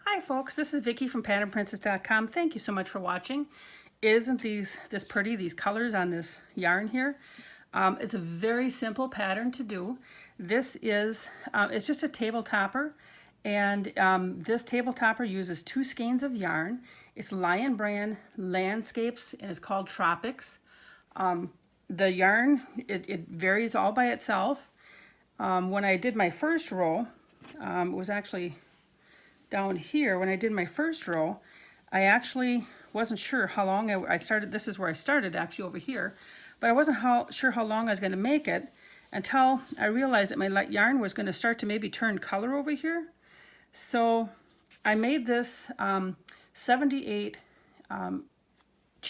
Hi folks, this is Vicki from patternprincess.com. Thank you so much for watching. Isn't this pretty, these colors on this yarn here? It's a very simple pattern to do. This is, it's just a table topper, and this table topper uses 2 skeins of yarn. It's Lion Brand Landscapes, and it's called Tropics. The yarn, it varies all by itself. When I did my first row, it was actually down here. When I did my first row, I actually wasn't sure how long I started. This is where I started, actually, over here, but I wasn't sure how long I was going to make it until I realized that my yarn was going to start to maybe turn color over here. So I made this 78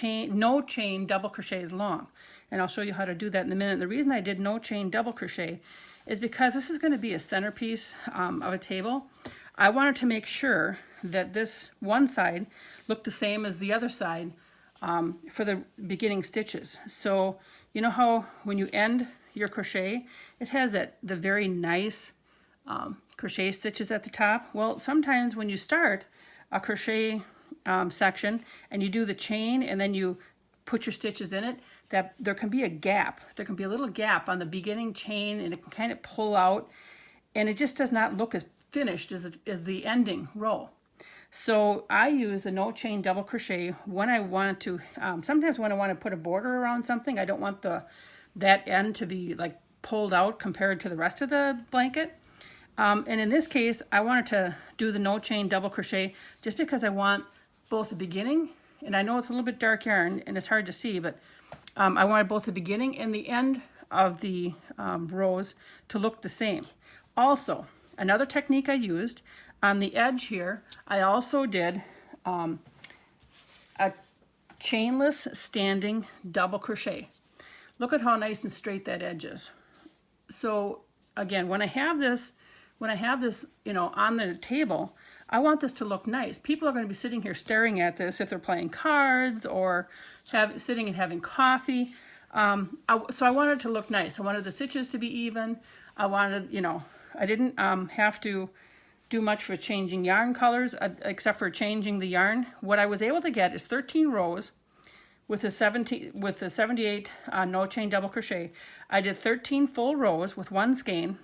no chain double crochets long, and I'll show you how to do that in a minute. The reason I did no chain double crochet is because this is going to be a centerpiece of a table. I wanted to make sure that this one side looked the same as the other side for the beginning stitches. So you know how when you end your crochet, it has the very nice crochet stitches at the top? Well, sometimes when you start a crochet section and you do the chain and then you put your stitches in it, that there can be a gap. There can be a little gap on the beginning chain, and it can kind of pull out, and it just does not look as finished as the ending row. So I use the no chain double crochet when I want to, sometimes when I want to put a border around something, I don't want that end to be like pulled out compared to the rest of the blanket. And in this case, I wanted to do the no chain double crochet just because I want both the beginning, and I know it's a little bit dark yarn and it's hard to see, but I wanted both the beginning and the end of the rows to look the same. Also, another technique I used on the edge here, I also did a chainless standing double crochet. Look at how nice and straight that edge is. So again, when I have this, you know, on the table, I want this to look nice. People are going to be sitting here staring at this if they're playing cards or sitting and having coffee. So I wanted it to look nice. I wanted the stitches to be even. I wanted, you know, I didn't have to do much for changing yarn colors except for changing the yarn. What I was able to get is 13 rows with the 78 no chain double crochet. I did 13 full rows with 1 skein,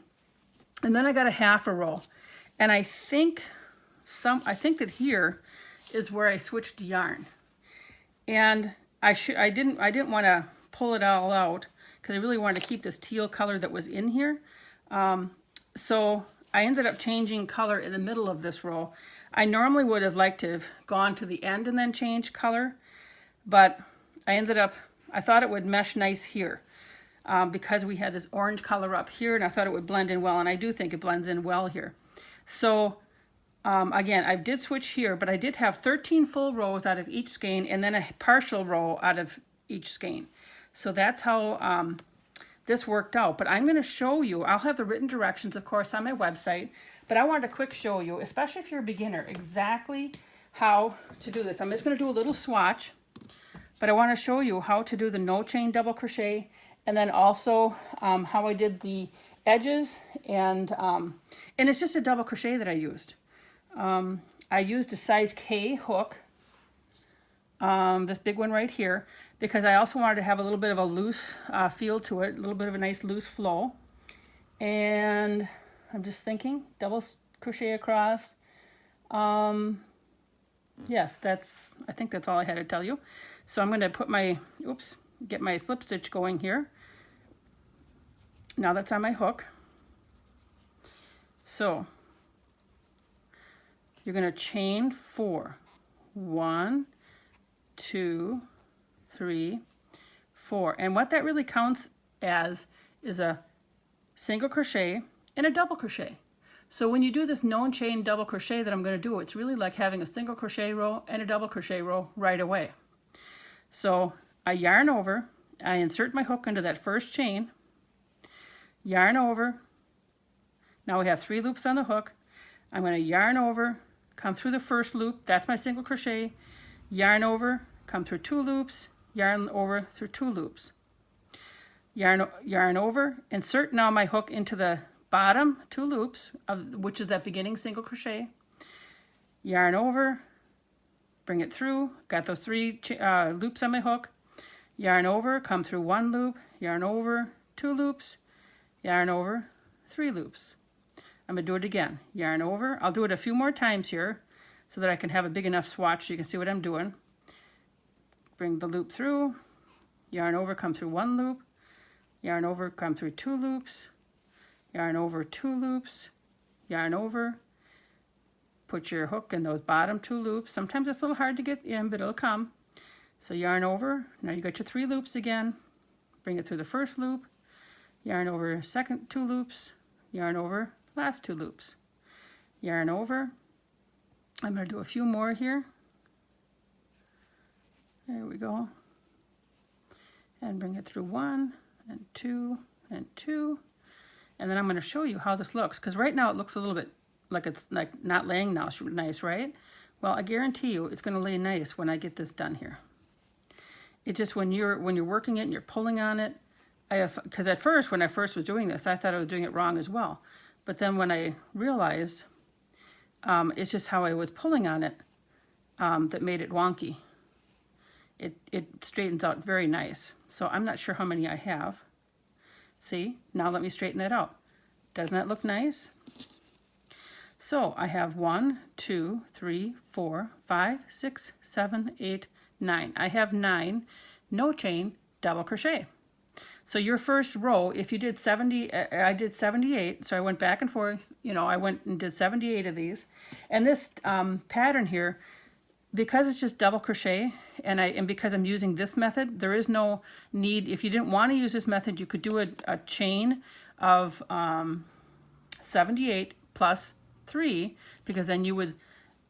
and then I got a half a row. And I think that here is where I switched yarn. And I didn't want to pull it all out because I really wanted to keep this teal color that was in here. So I ended up changing color in the middle of this row. I normally would have liked to have gone to the end and then changed color, but I thought it would mesh nice here because we had this orange color up here, and I thought it would blend in well, and I do think it blends in well here. So again, I did switch here, but I did have 13 full rows out of each skein and then a partial row out of each skein. So that's how this worked out. But I'm going to show you, I'll have the written directions, of course, on my website, but I wanted to quick show you, especially if you're a beginner, exactly how to do this. I'm just going to do a little swatch, but I want to show you how to do the no chain double crochet, and then also how I did the edges, and it's just a double crochet that I used. I used a size K hook, this big one right here, because I also wanted to have a little bit of a loose feel to it, a little bit of a nice loose flow. And I'm just thinking, double crochet across. Yes, I think that's all I had to tell you. So I'm going to put get my slip stitch going here. Now that's on my hook. So you're going to chain 4. 1, 2, 3, 4. And what that really counts as is a single crochet and a double crochet. So when you do this no chain double crochet that I'm going to do, it's really like having a single crochet row and a double crochet row right away. So I yarn over, I insert my hook into that first chain, yarn over. Now we have 3 loops on the hook. I'm going to yarn over, come through the first loop, that's my single crochet, yarn over, come through 2 loops, yarn over through 2 loops, yarn over, insert now my hook into the bottom 2 loops, which is that beginning single crochet, yarn over, bring it through, got those 3 loops on my hook, yarn over, come through 1 loop, yarn over, 2 loops, yarn over, 3 loops. I'm going to do it again. Yarn over. I'll do it a few more times here so that I can have a big enough swatch so you can see what I'm doing. Bring the loop through, yarn over, come through 1 loop, yarn over, come through 2 loops, yarn over, 2 loops, yarn over, put your hook in those bottom 2 loops. Sometimes it's a little hard to get in, but it'll come. So yarn over. Now you got your 3 loops again. Bring it through the first loop, yarn over second 2 loops, yarn over last 2 loops, yarn over. I'm going to do a few more here. There we go. And bring it through 1 and 2 and 2. And then I'm going to show you how this looks, because right now it looks a little bit like it's like not laying now nice, right? Well, I guarantee you it's going to lay nice when I get this done here. It just when you're working it and you're pulling on it, because at first when I first was doing this, I thought I was doing it wrong as well. But then when I realized it's just how I was pulling on it that made it wonky. It straightens out very nice. So I'm not sure how many I have. See, now let me straighten that out. Doesn't that look nice? So I have 1, 2, 3, 4, 5, 6, 7, 8, 9. I have 9 no chain double crochet. So your first row, if you did 70, I did 78, so I went back and forth, you know, I went and did 78 of these. And this pattern here, because it's just double crochet, and because I'm using this method, there is no need, if you didn't want to use this method, you could do a chain of 78 plus 3, because then you would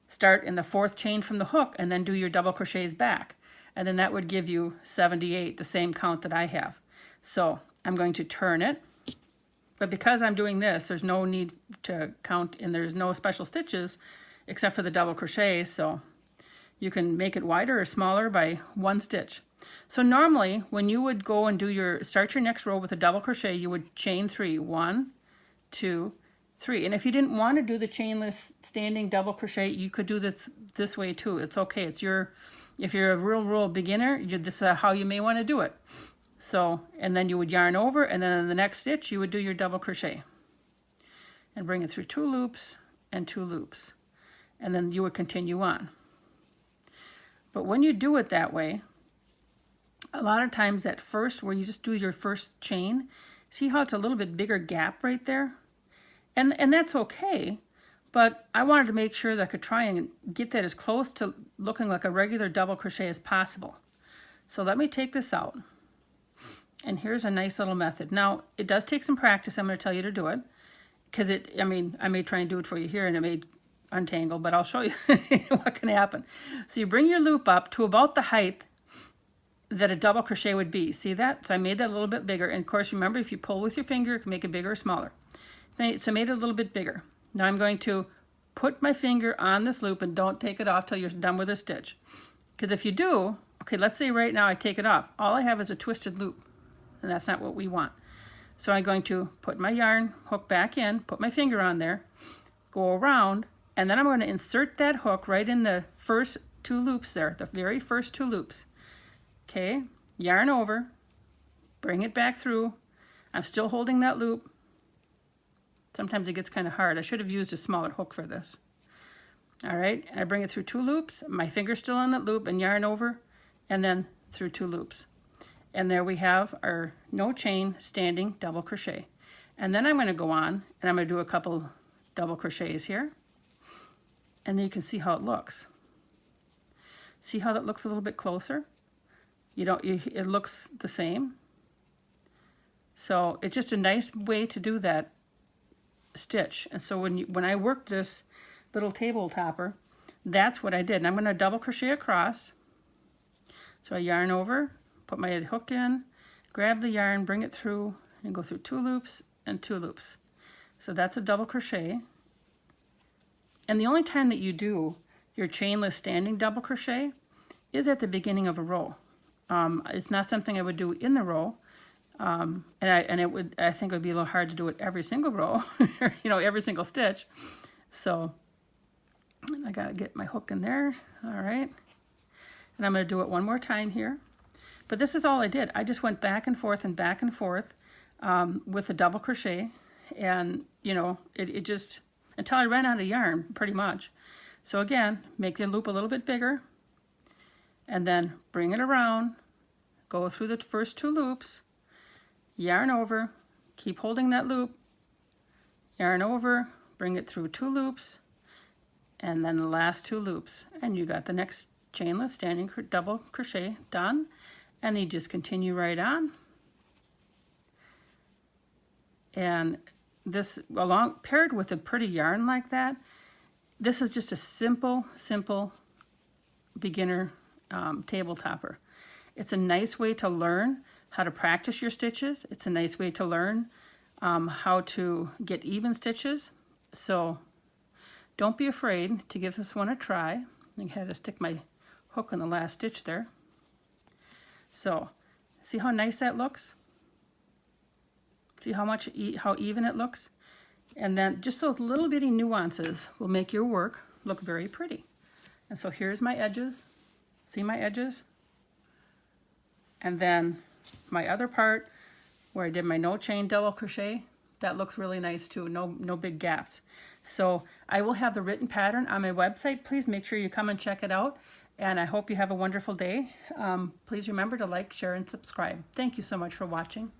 start in the 4th chain from the hook and then do your double crochets back. And then that would give you 78, the same count that I have. So I'm going to turn it, but because I'm doing this, there's no need to count, and there's no special stitches except for the double crochet, so you can make it wider or smaller by 1 stitch. So normally when you would go and start your next row with a double crochet, you would chain 3, 1, 2, 3. And if you didn't want to do the chainless standing double crochet, you could do this way too. It's okay. If you're a real beginner, this is how you may want to do it. So, and then you would yarn over, and then in the next stitch you would do your double crochet and bring it through 2 loops and 2 loops, and then you would continue on. But when you do it that way, a lot of times at first, where you just do your first chain, see how it's a little bit bigger gap right there? And that's okay, but I wanted to make sure that I could try and get that as close to looking like a regular double crochet as possible. So let me take this out. And here's a nice little method. Now, it does take some practice. I'm going to tell you to do it, because I may try and do it for you here and it may untangle, but I'll show you what can happen. So you bring your loop up to about the height that a double crochet would be. See that? So I made that a little bit bigger. And of course, remember, if you pull with your finger, you can make it bigger or smaller. So I made it a little bit bigger. Now I'm going to put my finger on this loop, and don't take it off till you're done with a stitch. Because if you do, okay, let's say right now I take it off. All I have is a twisted loop, and that's not what we want. So I'm going to put my yarn hook back in, put my finger on there, go around, and then I'm going to insert that hook right in the first 2 loops there, the very first 2 loops. Okay, yarn over, bring it back through. I'm still holding that loop. Sometimes it gets kind of hard. I should have used a smaller hook for this. All right, I bring it through 2 loops, my finger's still on that loop, and yarn over, and then through 2 loops. And there we have our no chain standing double crochet. And then I'm going to go on and I'm going to do a couple double crochets here. And then you can see how it looks. See how that looks a little bit closer? It looks the same. So it's just a nice way to do that stitch. And so when I worked this little table topper, that's what I did. And I'm going to double crochet across. So I yarn over, put my hook in, grab the yarn, bring it through, and go through 2 loops and 2 loops. So that's a double crochet. And the only time that you do your chainless standing double crochet is at the beginning of a row. It's not something I would do in the row. I think it would be a little hard to do it every single row, every single stitch. So And I gotta get my hook in there. All right. And I'm gonna do it one more time here. But this is all I did. I just went back and forth with the double crochet. And, you know, it just, until I ran out of yarn, pretty much. So again, make the loop a little bit bigger. And then bring it around. Go through the first 2 loops. Yarn over. Keep holding that loop. Yarn over. Bring it through 2 loops. And then the last 2 loops. And you got the next chainless standing double crochet done. And you just continue right on. And this, along paired with a pretty yarn like that, this is just a simple beginner table topper. It's a nice way to learn how to practice your stitches. It's a nice way to learn how to get even stitches. So don't be afraid to give this one a try. I had to stick my hook in the last stitch there. So, see how nice that looks? See how even it looks? And then just those little bitty nuances will make your work look very pretty. And so here's my edges. See my edges? And then my other part where I did my no chain double crochet, that looks really nice too. No big gaps. So I will have the written pattern on my website. Please make sure you come and check it out. And I hope you have a wonderful day. Please remember to like, share, and subscribe. Thank you so much for watching.